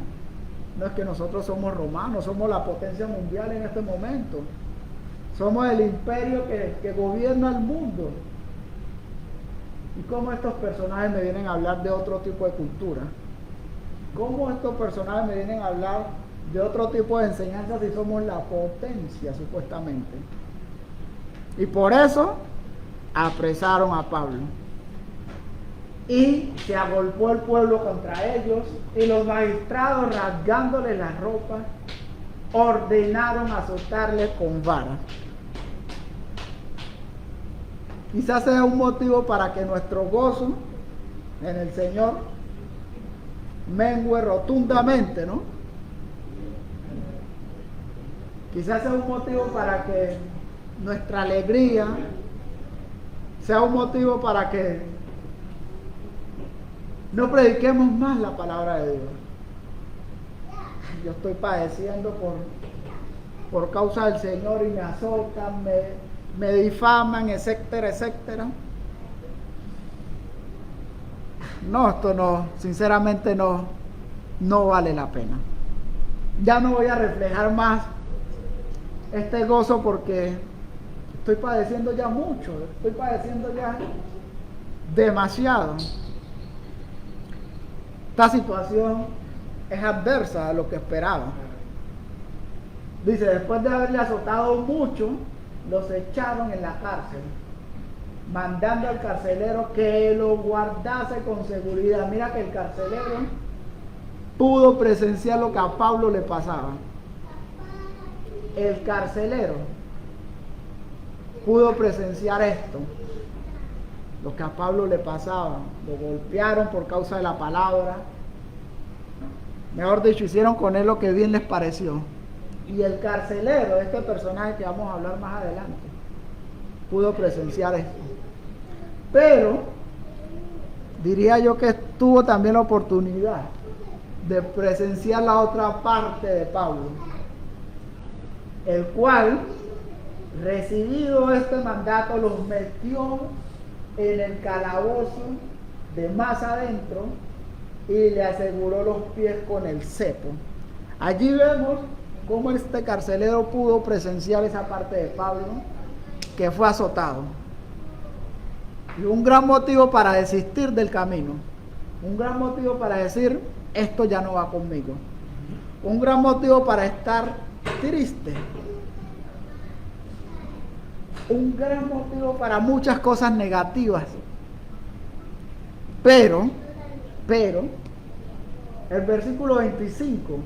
Speaker 1: No es que nosotros somos romanos, somos la potencia mundial en este momento. Somos el imperio que gobierna el mundo. ¿Y cómo estos personajes me vienen a hablar de otro tipo de cultura? ¿Cómo estos personajes me vienen a hablar de otro tipo de enseñanza si somos la potencia, supuestamente? Y por eso apresaron a Pablo. Y se agolpó el pueblo contra ellos, y los magistrados, rasgándole las ropas, ordenaron azotarle con varas. Quizás sea un motivo para que nuestro gozo en el Señor mengue rotundamente, ¿no? Quizás sea un motivo para que nuestra alegría sea un motivo para que no prediquemos más la palabra de Dios. Yo estoy padeciendo por causa del Señor y me azotan, me difaman, etcétera, etcétera. No, esto no, sinceramente no vale la pena. Ya no voy a reflejar más este gozo porque estoy padeciendo ya mucho, estoy padeciendo ya demasiado. Esta situación es adversa a lo que esperaba. Dice, después de haberle azotado mucho, los echaron en la cárcel, mandando al carcelero que lo guardase con seguridad. Mira que el carcelero pudo presenciar lo que a Pablo le pasaba. El carcelero pudo presenciar esto, lo que a Pablo le pasaba. Lo golpearon por causa de la palabra. Mejor dicho, hicieron con él lo que bien les pareció. Y el carcelero, este personaje que vamos a hablar más adelante, pudo presenciar esto. Pero diría yo que tuvo también la oportunidad de presenciar la otra parte de Pablo, el cual, recibido este mandato, los metió en el calabozo de más adentro y le aseguró los pies con el cepo. Allí vemos cómo este carcelero pudo presenciar esa parte de Pablo que fue azotado. Y un gran motivo para desistir del camino. Un gran motivo para decir, esto ya no va conmigo. Un gran motivo para estar triste. Un gran motivo para muchas cosas negativas. Pero, el versículo 25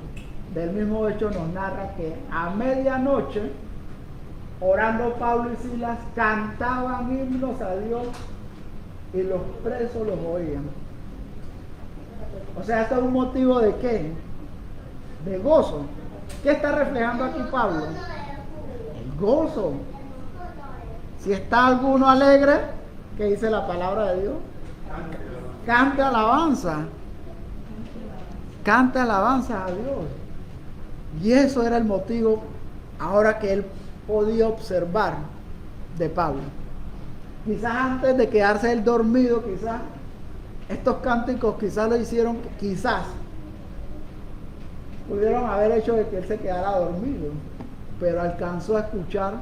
Speaker 1: del mismo hecho nos narra que a medianoche, orando Pablo y Silas, cantaban himnos a Dios y los presos los oían. O sea, esto es un motivo de qué? De gozo. ¿Qué está reflejando aquí Pablo? El gozo. Si está alguno alegre, ¿qué dice la palabra de Dios? Cante alabanza. Cante alabanza a Dios. Y eso era el motivo ahora que él podía observar de Pablo. Quizás antes de quedarse él dormido, quizás estos cánticos quizás lo hicieron, quizás pudieron haber hecho de que él se quedara dormido, pero alcanzó a escuchar,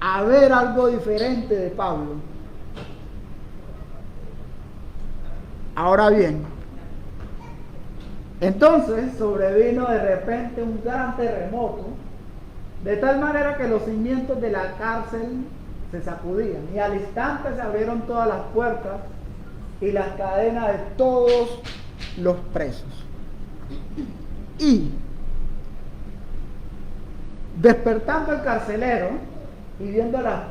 Speaker 1: a ver algo diferente de Pablo. Ahora bien, entonces sobrevino de repente un gran terremoto, de tal manera que los cimientos de la cárcel se sacudían, y al instante se abrieron todas las puertas y las cadenas de todos los presos. Y despertando el carcelero y viendo las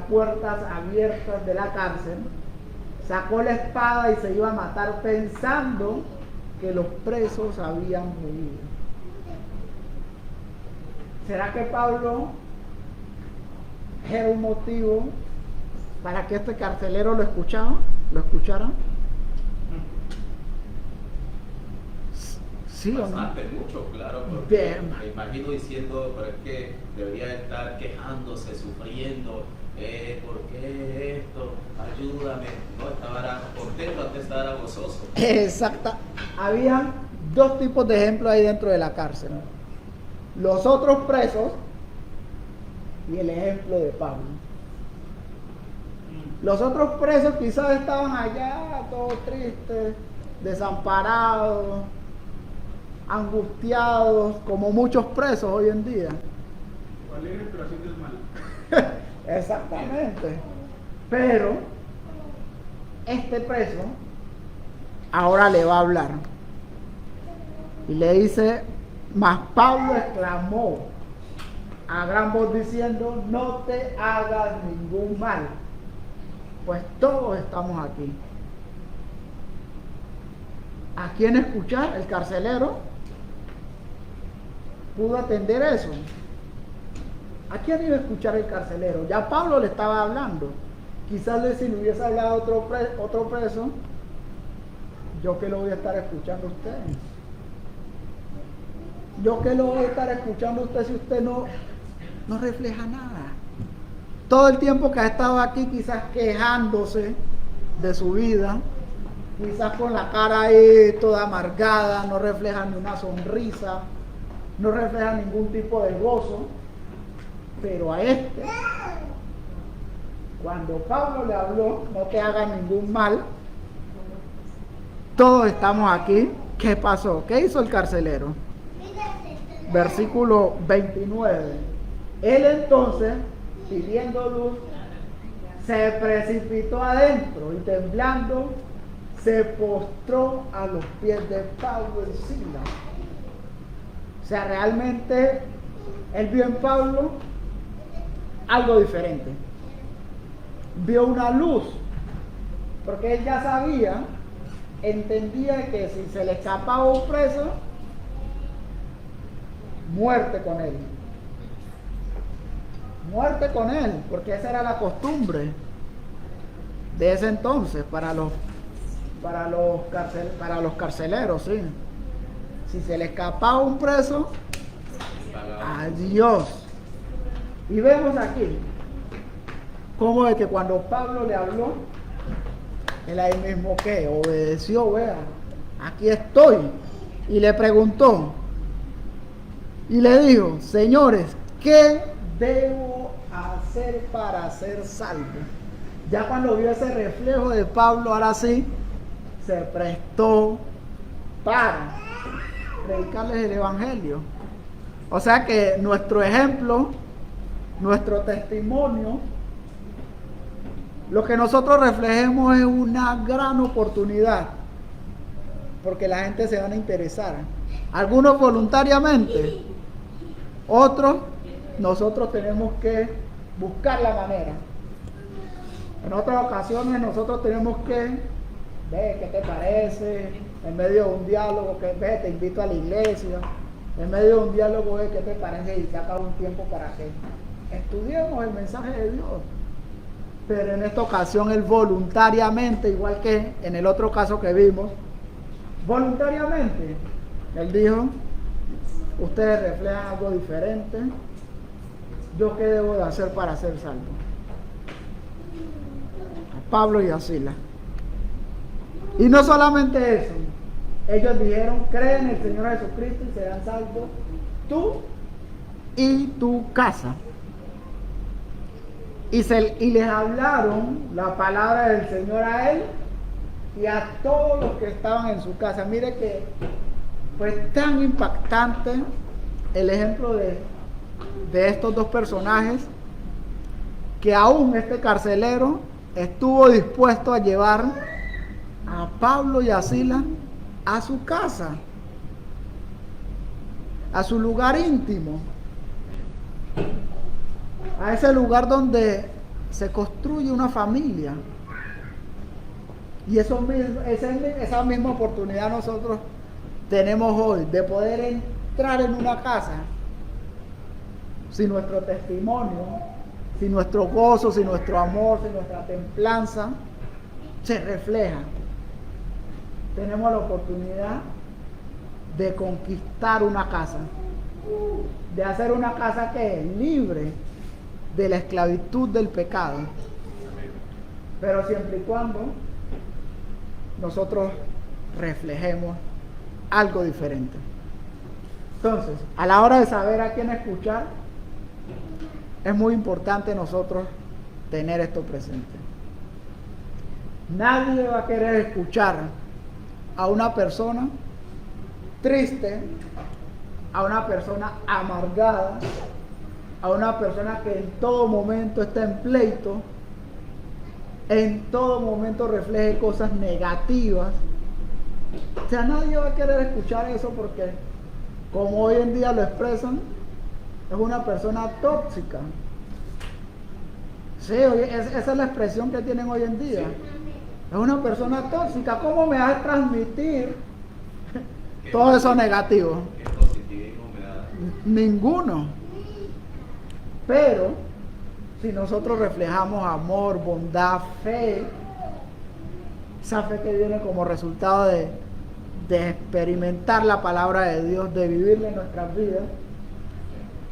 Speaker 1: puertas abiertas de la cárcel, sacó la espada y se iba a matar pensando que los presos habían huido. ¿Será que Pablo era un motivo para que este carcelero lo escuchara? Sí,
Speaker 3: bastante, mucho, claro, porque me imagino diciendo, pero es que debería estar quejándose, sufriendo, ¿por qué esto? Ayúdame. No, estaba contento, antes estaba gozoso.
Speaker 1: Exacto. Había dos tipos de ejemplos ahí dentro de la cárcel. Los otros presos y el ejemplo de Pablo. Los otros presos quizás estaban allá, todos tristes, desamparados, angustiados, como muchos presos hoy en día.
Speaker 2: Alegres pero haciendo el mal.
Speaker 1: Exactamente. Pero este preso ahora le va a hablar y le dice: mas Pablo exclamó a gran voz diciendo: no te hagas ningún mal, pues todos estamos aquí. ¿A quién escuchar? El carcelero pudo atender eso. ¿A quién iba a escuchar el carcelero? Ya Pablo le estaba hablando. Quizás si le hubiese hablado otro preso, yo que lo voy a estar escuchando a usted. Yo que lo voy a estar escuchando a usted si usted no refleja nada. Todo el tiempo que ha estado aquí quizás quejándose de su vida, quizás con la cara ahí toda amargada, no refleja ni una sonrisa, no refleja ningún tipo de gozo. Pero a este, cuando Pablo le habló, no te hagas ningún mal, todos estamos aquí. ¿Qué pasó? ¿Qué hizo el carcelero? Versículo 29. Él entonces, pidiendo luz, se precipitó adentro y temblando se postró a los pies de Pablo y Silas. O sea, realmente él vio en Pablo algo diferente. Vio una luz, porque él ya sabía, entendía que si se le escapaba un preso, muerte con él. Muerte con él, porque esa era la costumbre de ese entonces para los carceleros, sí. Si se le escapaba un preso, adiós. Y vemos aquí cómo es que cuando Pablo le habló, él ahí mismo que obedeció, vea, aquí estoy. Y le preguntó y le dijo: señores, ¿qué debo hacer para ser salvo? Ya cuando vio ese reflejo de Pablo, ahora sí se prestó para predicarles el evangelio. O sea que nuestro ejemplo, nuestro testimonio, lo que nosotros reflejemos es una gran oportunidad, porque la gente se van a interesar. Algunos voluntariamente, otros nosotros tenemos que buscar la manera. En otras ocasiones nosotros tenemos que ver qué te parece, en medio de un diálogo que ve, te invito a la iglesia, en medio de un diálogo ve qué te parece y saca un tiempo para que estudiemos el mensaje de Dios. Pero en esta ocasión él voluntariamente, igual que en el otro caso que vimos, voluntariamente, él dijo, ustedes reflejan algo diferente, ¿yo qué debo de hacer para ser salvo? A Pablo y a Silas. Y no solamente eso, ellos dijeron, cree en el Señor Jesucristo y serán salvos tú y tu casa. Y les hablaron la palabra del Señor a él y a todos los que estaban en su casa. Mire que fue tan impactante el ejemplo de estos dos personajes que aún este carcelero estuvo dispuesto a llevar a Pablo y a Silas a su casa, a su lugar íntimo, a ese lugar donde se construye una familia. Y esa misma oportunidad nosotros tenemos hoy de poder entrar en una casa si nuestro testimonio, si nuestro gozo, si nuestro amor, si nuestra templanza se refleja. Tenemos la oportunidad de conquistar una casa, de hacer una casa que es libre de la esclavitud del pecado, pero siempre y cuando nosotros reflejemos algo diferente. Entonces, a la hora de saber a quién escuchar, es muy importante nosotros tener esto presente. Nadie va a querer escuchar a una persona triste, a una persona amargada, a una persona que en todo momento está en pleito, en todo momento refleje cosas negativas. O sea, nadie va a querer escuchar eso porque, como hoy en día lo expresan, es una persona tóxica. Sí, esa es la expresión que tienen hoy en día. Es una persona tóxica. ¿Cómo me va a transmitir todo eso negativo?
Speaker 3: ¿Qué positivismo me da?
Speaker 1: Ninguno. Pero si nosotros reflejamos amor, bondad, fe, esa fe que viene como resultado de experimentar la palabra de Dios, de vivirla en nuestras vidas,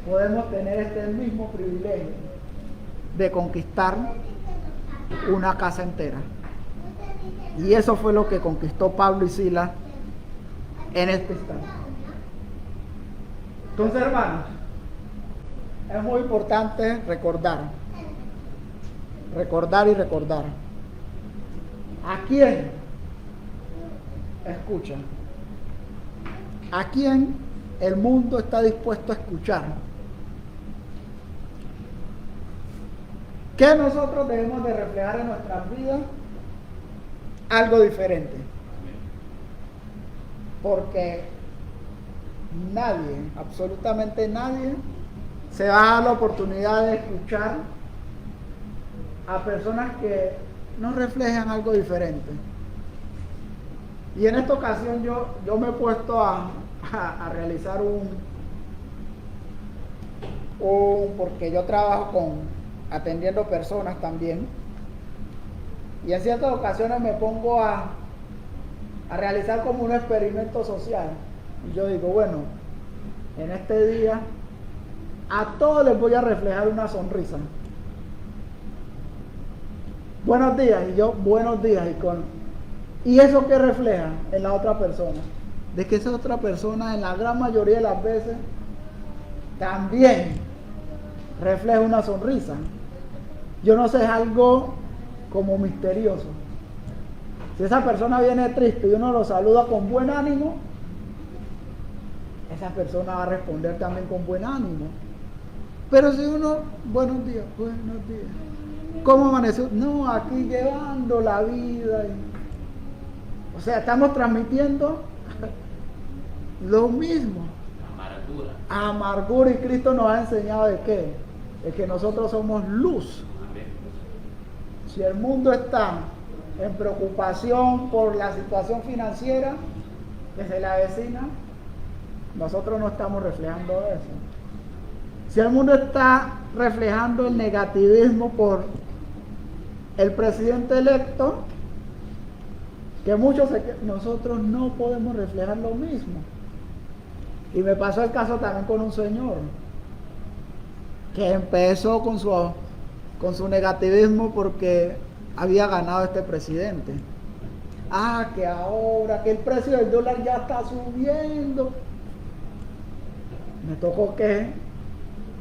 Speaker 1: podemos tener este mismo privilegio de conquistar una casa entera. Y eso fue lo que conquistó Pablo y Silas en este instante. Entonces, hermanos, es muy importante recordar y recordar. ¿A quién escucha? ¿A quién el mundo está dispuesto a escuchar? ¿Qué nosotros debemos de reflejar en nuestras vidas? Algo diferente. Porque nadie, absolutamente nadie, se va a dar la oportunidad de escuchar a personas que no reflejan algo diferente. Y en esta ocasión yo me he puesto a realizar porque yo trabajo atendiendo personas también, y en ciertas ocasiones me pongo a realizar como un experimento social. Y yo digo, bueno, en este día a todos les voy a reflejar una sonrisa. Buenos días, y yo, buenos días, ¿y eso qué refleja en la otra persona? De que esa otra persona en la gran mayoría de las veces también refleja una sonrisa. Yo no sé, es algo como misterioso. Si esa persona viene triste y uno lo saluda con buen ánimo, esa persona va a responder también con buen ánimo. Pero si uno, buenos días, ¿cómo amaneció? No, aquí llevando la vida. O sea, estamos transmitiendo lo mismo. Amargura. Y Cristo nos ha enseñado de qué? De que nosotros somos luz. Si el mundo está en preocupación por la situación financiera, que se le avecina, nosotros no estamos reflejando eso. Si el mundo está reflejando el negativismo por el presidente electo, que nosotros no podemos reflejar lo mismo. Y me pasó el caso también con un señor que empezó con su negativismo porque había ganado este presidente. Que ahora que el precio del dólar ya está subiendo, me tocó que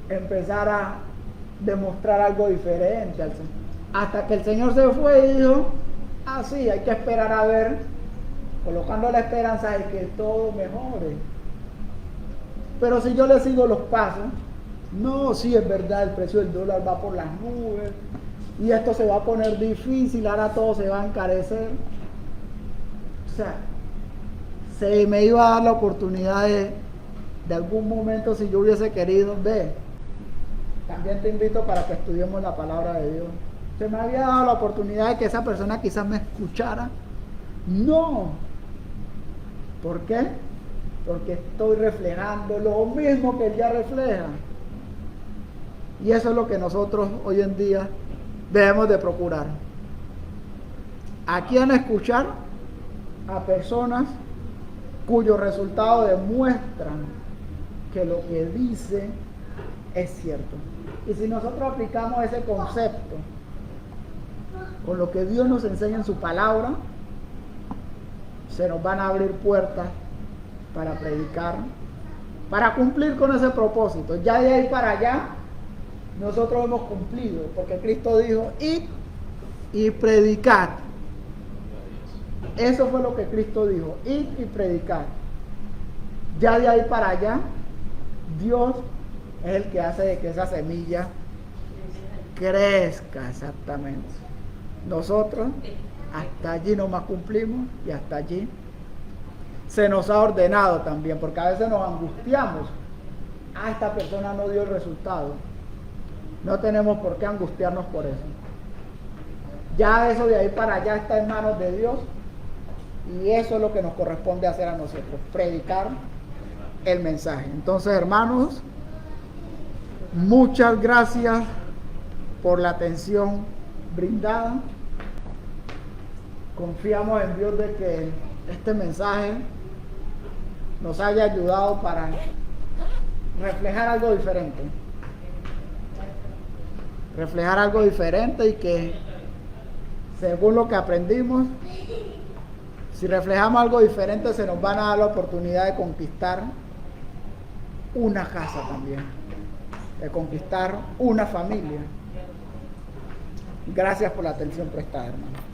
Speaker 1: empezar a demostrar algo diferente hasta que el señor se fue y dijo: sí, hay que esperar a ver, colocando la esperanza de que todo mejore. Pero si yo le sigo los pasos, no, sí es verdad, el precio del dólar va por las nubes y esto se va a poner difícil, ahora todo se va a encarecer. O sea, se me iba a dar la oportunidad de algún momento, si yo hubiese querido, también te invito para que estudiemos la palabra de Dios. Se me había dado la oportunidad de que esa persona quizás me escuchara. No. ¿Por qué? Porque estoy reflejando lo mismo que él ya refleja. Y eso es lo que nosotros hoy en día debemos de procurar. ¿A quién escuchar? A personas cuyos resultados demuestran que lo que dice es cierto. Y si nosotros aplicamos ese concepto con lo que Dios nos enseña en su palabra, se nos van a abrir puertas para predicar, para cumplir con ese propósito. Ya de ahí para allá nosotros hemos cumplido, porque Cristo dijo: id y predicad. Eso fue lo que Cristo dijo: id y predicad. Ya de ahí para allá, Dios es el que hace de que esa semilla crezca. Exactamente. Nosotros hasta allí nomás cumplimos, y hasta allí se nos ha ordenado también, porque a veces nos angustiamos: esta persona no dio el resultado. No tenemos por qué angustiarnos por eso. Ya eso de ahí para allá está en manos de Dios, y eso es lo que nos corresponde hacer a nosotros: predicar el mensaje. Entonces, hermanos, muchas gracias por la atención brindada. Confiamos en Dios de que este mensaje nos haya ayudado para reflejar algo diferente. Reflejar algo diferente, y que según lo que aprendimos, si reflejamos algo diferente, se nos van a dar la oportunidad de conquistar una casa también, de conquistar una familia. Gracias por la atención prestada, hermano.